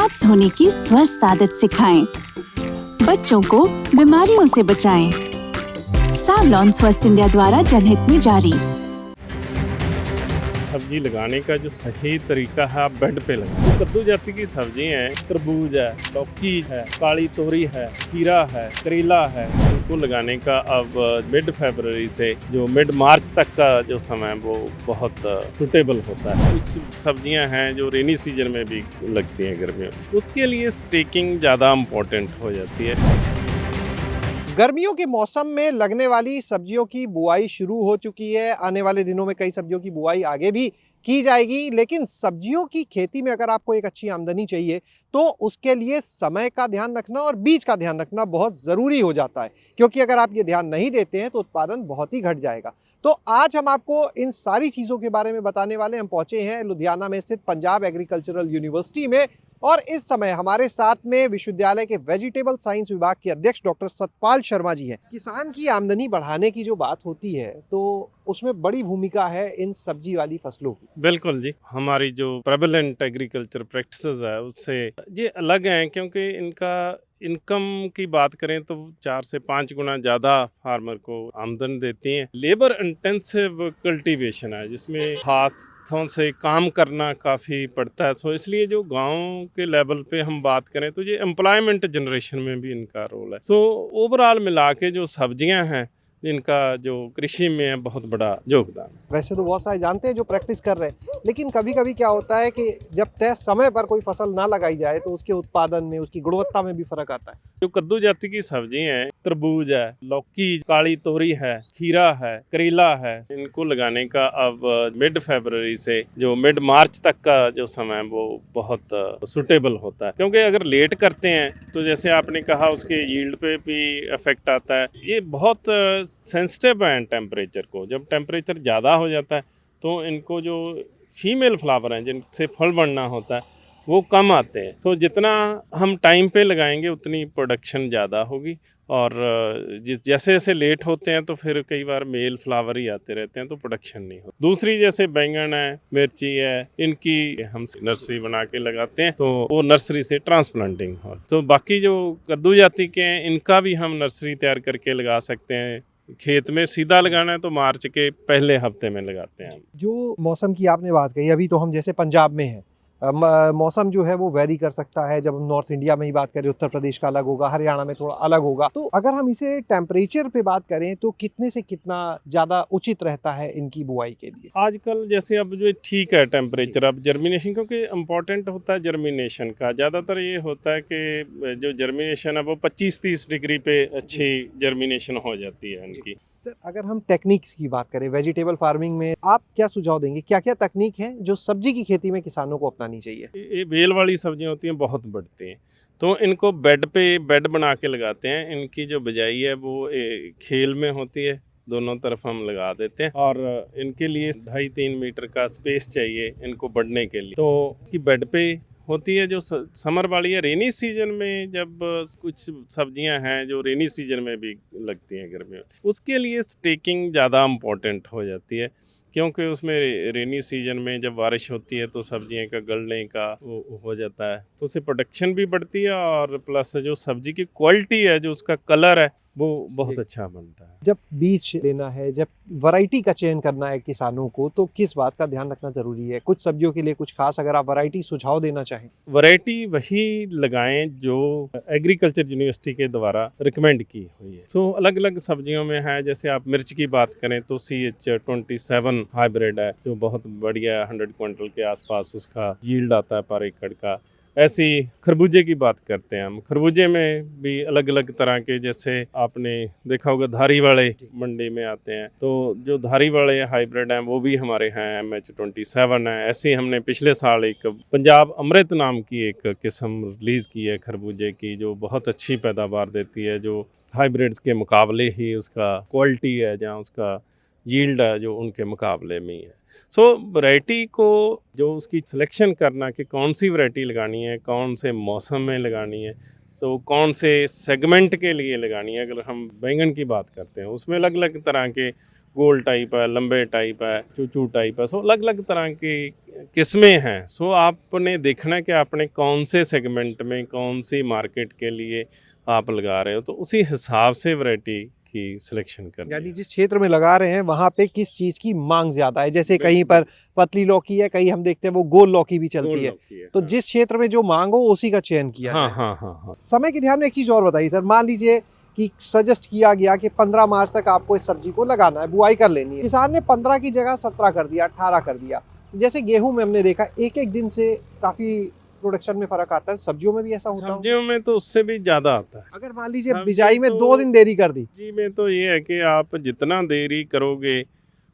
हाथ धोने की स्वस्थ आदत सिखाएं। बच्चों को बीमारियों से बचाएं। सावलॉन स्वस्थ इंडिया द्वारा जनहित में जारी। सब्जी लगाने का जो सही तरीका है, आप बेड पे लगाएं। तो कद्दू जाति की सब्जी हैं, तरबूज है, लौकी है, काली तोरी है, खीरा है, करेला है, इनको लगाने का अब मिड फरवरी से जो मिड मार्च तक का जो समय है वो बहुत सुटेबल होता है। कुछ सब्जियां हैं जो रेनी सीजन में भी लगती हैं गर्मियों में, उसके लिए स्टेकिंग ज़्यादा इम्पोर्टेंट हो जाती है। गर्मियों के मौसम में लगने वाली सब्जियों की बुआई शुरू हो चुकी है। आने वाले दिनों में कई सब्जियों की बुआई आगे भी की जाएगी, लेकिन सब्जियों की खेती में अगर आपको एक अच्छी आमदनी चाहिए तो उसके लिए समय का ध्यान रखना और बीज का ध्यान रखना बहुत ज़रूरी हो जाता है, क्योंकि अगर आप ये ध्यान नहीं देते हैं तो उत्पादन बहुत ही घट जाएगा। तो आज हम आपको इन सारी चीज़ों के बारे में बताने वाले। हम पहुँचे हैं लुधियाना में स्थित पंजाब एग्रीकल्चरल यूनिवर्सिटी में, और इस समय हमारे साथ में विश्वविद्यालय के वेजिटेबल साइंस विभाग के अध्यक्ष डॉक्टर सतपाल शर्मा जी हैं। किसान की आमदनी बढ़ाने की जो बात होती है तो उसमें बड़ी भूमिका है इन सब्जी वाली फसलों की। बिल्कुल जी, हमारी जो प्रेवलेंट एग्रीकल्चर प्रैक्टिसेस है उससे ये अलग हैं, क्योंकि इनका इनकम की बात करें तो 4 से 5 गुना ज़्यादा फार्मर को आमदन देती हैं। लेबर इंटेंसिव कल्टीवेशन है, जिसमें हाथों से काम करना काफ़ी पड़ता है। तो इसलिए जो गांव के लेवल पे हम बात करें तो ये एम्प्लॉयमेंट जनरेशन में भी इनका रोल है। तो ओवरऑल मिला के जो सब्जियां हैं इनका जो कृषि में है बहुत बड़ा योगदान है। वैसे तो बहुत सारे जानते हैं जो प्रैक्टिस कर रहे हैं, लेकिन कभी कभी क्या होता है कि जब तय समय पर कोई फसल ना लगाई जाए तो उसके उत्पादन में, उसकी गुणवत्ता में भी फर्क आता है। जो कद्दू जाति की सब्जी हैं, तरबूज है, लौकी, काली तोरी है, खीरा है, करेला है, इनको लगाने का अब मिड फरवरी से जो मिड मार्च तक का जो समय है वो बहुत सुटेबल होता है। क्योंकि अगर लेट करते हैं तो जैसे आपने कहा उसके यील्ड पे भी इफेक्ट आता है। ये बहुत सेंसिटिव है टेम्परेचर को। जब टेम्परेचर ज़्यादा हो जाता है तो इनको जो फीमेल फ्लावर हैं जिनसे फल बनना होता है वो कम आते हैं। तो जितना हम टाइम पे लगाएंगे उतनी प्रोडक्शन ज़्यादा होगी। और जैसे जैसे लेट होते हैं तो फिर कई बार मेल फ्लावर ही आते रहते हैं तो प्रोडक्शन नहीं होती। दूसरी जैसे बैंगन है, मिर्ची है, इनकी हम नर्सरी बना के लगाते हैं तो वो नर्सरी से ट्रांसप्लांटिंग हो। तो बाकी जो कद्दू जाति के हैं इनका भी हम नर्सरी तैयार करके लगा सकते हैं। खेत में सीधा लगाना है तो मार्च के पहले हफ्ते में लगाते हैं। जो मौसम की आपने बात कही, अभी तो हम जैसे पंजाब में हैं, मौसम जो है वो वेरी कर सकता है। जब हम नॉर्थ इंडिया में ही बात करें, उत्तर प्रदेश का अलग होगा, हरियाणा में थोड़ा अलग होगा। तो अगर हम इसे टेम्परेचर पे बात करें तो कितने से कितना ज़्यादा उचित रहता है इनकी बुआई के लिए? आजकल जैसे अब जो ठीक है टेम्परेचर, अब जर्मिनेशन, क्योंकि इम्पोर्टेंट होता है जर्मिनेशन का। ज़्यादातर ये होता है कि जो जर्मिनेशन है वो 25-30 डिग्री पे अच्छी जर्मिनेशन हो जाती है इनकी। सर, अगर हम टेक्निक्स की बात करें वेजिटेबल फार्मिंग में, आप क्या सुझाव देंगे? क्या क्या तकनीक हैं जो सब्जी की खेती में किसानों को अपनानी चाहिए? ये बेल वाली सब्जियां होती हैं, बहुत बढ़ती हैं, तो इनको बेड पे बेड बना के लगाते हैं। इनकी जो बिजाई है वो खेल में होती है, दोनों तरफ हम लगा देते हैं। और इनके लिए 2.5-3 मीटर का स्पेस चाहिए इनको बढ़ने के लिए। तो कि बेड पे होती है। जो समर वाली है, रेनी सीजन में जब कुछ सब्जियां हैं जो रेनी सीजन में भी लगती हैं गर्मियों में, उसके लिए स्टेकिंग ज़्यादा इम्पोर्टेंट हो जाती है। क्योंकि उसमें रेनी सीजन में जब बारिश होती है तो सब्जियों का गलने का वो हो जाता है, तो उससे प्रोडक्शन भी बढ़ती है और प्लस जो सब्जी की क्वालिटी है, जो उसका कलर है, वो बहुत अच्छा बनता है। जब बीज लेना है, जब वैरायटी का चयन करना है किसानों को, तो किस बात का ध्यान रखना जरूरी है? कुछ सब्जियों के लिए कुछ खास अगर आप वैरायटी सुझाव देना चाहें। वैरायटी वही लगाएं जो एग्रीकल्चर यूनिवर्सिटी के द्वारा रिकमेंड की हुई है। तो अलग अलग सब्जियों में है, जैसे आप मिर्च की बात करें तो CH27 हाइब्रिड है जो बहुत बढ़िया, 100 क्विंटल के आसपास उसका यील्ड आता है पर एकड़ का। ऐसी खरबूजे की बात करते हैं हम, खरबूजे में भी अलग अलग तरह के, जैसे आपने देखा होगा धारी वाले मंडी में आते हैं, तो जो धारी वाले हाइब्रिड हैं वो भी हमारे हैं, MH27 है। ऐसे हमने पिछले साल एक पंजाब अमृत नाम की एक किस्म रिलीज़ की है खरबूजे की, जो बहुत अच्छी पैदावार देती है, जो हाइब्रिड्स के मुकाबले ही उसका क्वालिटी है, जहाँ उसका यील्ड है जो उनके मुकाबले में ही है। सो वैरायटी को जो उसकी सिलेक्शन करना कि कौन सी वैरायटी लगानी है, कौन से मौसम में लगानी है, सो कौन से सेगमेंट के लिए लगानी है। अगर हम बैंगन की बात करते हैं उसमें अलग अलग तरह के गोल टाइप है, लंबे टाइप है, चूचू टाइप है। सो अलग अलग तरह की किस्में हैं। सो आपने देखना है कि आपने कौन से सेगमेंट में, कौन सी मार्केट के लिए आप लगा रहे हो, तो उसी हिसाब से वैरायटी की सिलेक्शन करनी यानी है। जिस क्षेत्र में लगा रहे हैं वहाँ पे किस चीज की मांग ज्यादा है, जैसे कहीं पर पतली लौकी है, कहीं हम देखते हैं वो गोल लौकी भी चलती गोल है, लौकी है, तो हाँ। जिस क्षेत्र में जो मांग हो उसी का चयन किया हाँ जाए। हाँ हाँ हाँ। समय के ध्यान में एक चीज और बताइए सर, मान लीजिए कि सजेस्ट किया गया कि 15 मार्च तक आपको इस सब्जी को लगाना है, बुआई कर लेनी है, किसान ने 15 की जगह 17 कर दिया, 18 कर दिया, तो जैसे गेहूं में हमने देखा एक एक दिन से काफी प्रोडक्शन में फर्क आता है, सब्जियों में भी ऐसा होता है? सब्जियों में तो उससे भी ज़्यादा आता है। अगर मान लीजिए सब्जी बिजाई में तो- 2 दिन देरी कर दी, सब्जी में तो ये है कि आप जितना देरी करोगे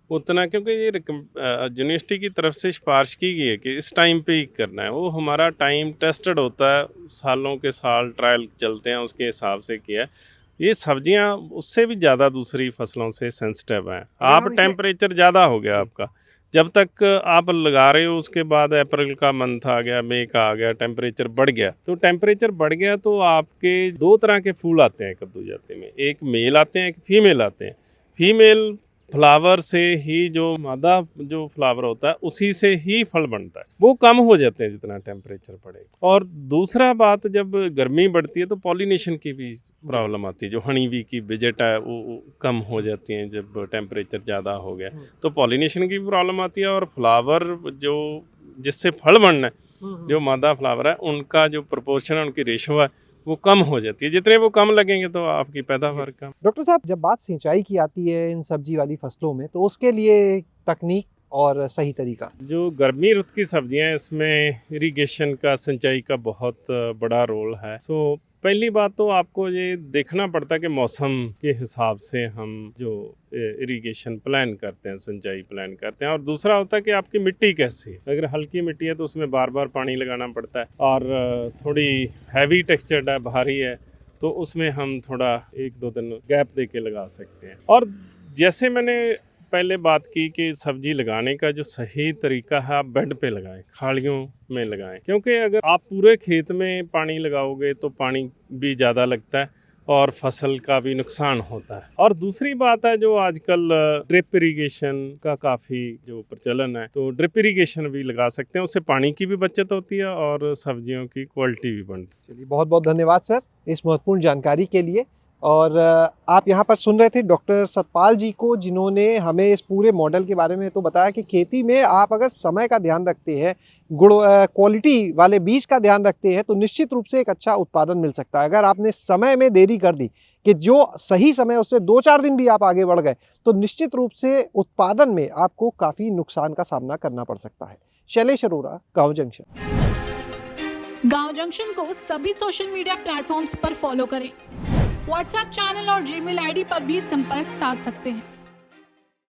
उतना, क्योंकि ये यूनिवर्सिटी की तरफ से सिफारिश की गई है कि इस टाइम पे ही करना है। वो हमारा टाइम टेस्टेड होता है, सालों के साल ट्रायल चलते हैं, उसके हिसाब से किया है। ये सब्जियां उससे भी ज़्यादा दूसरी फसलों से सेंसिटिव हैं। आप हम इसे- टेम्परेचर ज़्यादा हो गया आपका, जब तक आप लगा रहे हो उसके बाद अप्रैल का मंथ आ गया, मई का आ गया, टेम्परेचर बढ़ गया, तो टेम्परेचर बढ़ गया तो आपके 2 तरह के फूल आते हैं कद्दू जाति में, एक मेल आते हैं, एक फीमेल आते हैं। फीमेल फ्लावर से ही, जो मादा जो फ्लावर होता है उसी से ही फल बनता है, वो कम हो जाते हैं जितना टेम्परेचर बढ़ेगा। और दूसरा बात, जब गर्मी बढ़ती है तो पॉलिनेशन की भी प्रॉब्लम आती है, जो हनी बी की विजिट है वो कम हो जाती हैं जब टेम्परेचर ज़्यादा हो गया, तो पॉलिनेशन की भी प्रॉब्लम आती है। और फ्लावर जो जिससे फल बनना है, जो मादा फ्लावर है, उनका जो प्रोपोर्शन है, उनकी रेशो है, वो कम हो जाती है। जितने वो कम लगेंगे तो आपकी पैदावार कम। डॉक्टर साहब जब बात सिंचाई की आती है इन सब्जी वाली फसलों में, तो उसके लिए तकनीक और सही तरीका? जो गर्मी रुत की सब्जियां हैं, इसमें इरिगेशन का, सिंचाई का बहुत बड़ा रोल है। तो पहली बात तो आपको ये देखना पड़ता है कि मौसम के हिसाब से हम जो इरिगेशन प्लान करते हैं, सिंचाई प्लान करते हैं। और दूसरा होता है कि आपकी मिट्टी कैसी है। अगर हल्की मिट्टी है तो उसमें बार बार पानी लगाना पड़ता है, और थोड़ी हैवी टेक्सचर्ड है, भारी है, तो उसमें हम थोड़ा 1-2 दिन गैप दे के लगा सकते हैं। और जैसे मैंने पहले बात की कि सब्जी लगाने का जो सही तरीका है, आप बेड पे लगाएं, खाड़ियों में लगाएं, क्योंकि अगर आप पूरे खेत में पानी लगाओगे तो पानी भी ज़्यादा लगता है और फसल का भी नुकसान होता है। और दूसरी बात है, जो आजकल ड्रिप इरिगेशन का काफ़ी जो प्रचलन है, तो ड्रिप इरिगेशन भी लगा सकते हैं, उससे पानी की भी बचत होती है और सब्जियों की क्वालिटी भी बनती है। चलिए, बहुत बहुत धन्यवाद सर इस महत्वपूर्ण जानकारी के लिए। और आप यहाँ पर सुन रहे थे डॉक्टर सतपाल जी को, जिन्होंने हमें इस पूरे मॉडल के बारे में तो बताया कि खेती में आप अगर समय का ध्यान रखते हैं, क्वालिटी वाले बीज का ध्यान रखते हैं, तो निश्चित रूप से एक अच्छा उत्पादन मिल सकता है। अगर आपने समय में देरी कर दी, कि जो सही समय उससे 2-4 दिन भी आप आगे बढ़ गए, तो निश्चित रूप से उत्पादन में आपको काफ़ी नुकसान का सामना करना पड़ सकता है। शैलेश अरोरा, गाँव जंक्शन। गाँव जंक्शन को सभी सोशल मीडिया प्लेटफॉर्म्स पर फॉलो करें। व्हाट्सएप चैनल और जीमेल आईडी पर भी संपर्क साध सकते हैं।